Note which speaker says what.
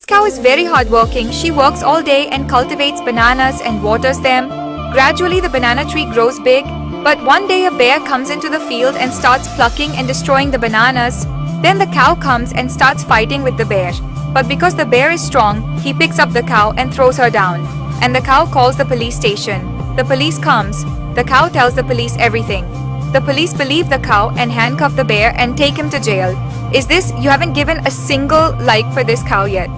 Speaker 1: Cow is very hardworking. She works all day and cultivates bananas and waters them. Gradually, the banana tree grows big. But one day, a bear comes into the field and starts plucking and destroying the bananas. Then the cow comes and starts fighting with the bear. But because the bear is strong, he picks up the cow and throws her down. And the cow calls the police station. The police comes. The cow tells the police everything. The police believe the cow and handcuff the bear and take him to jail. You haven't given a single like for this cow yet.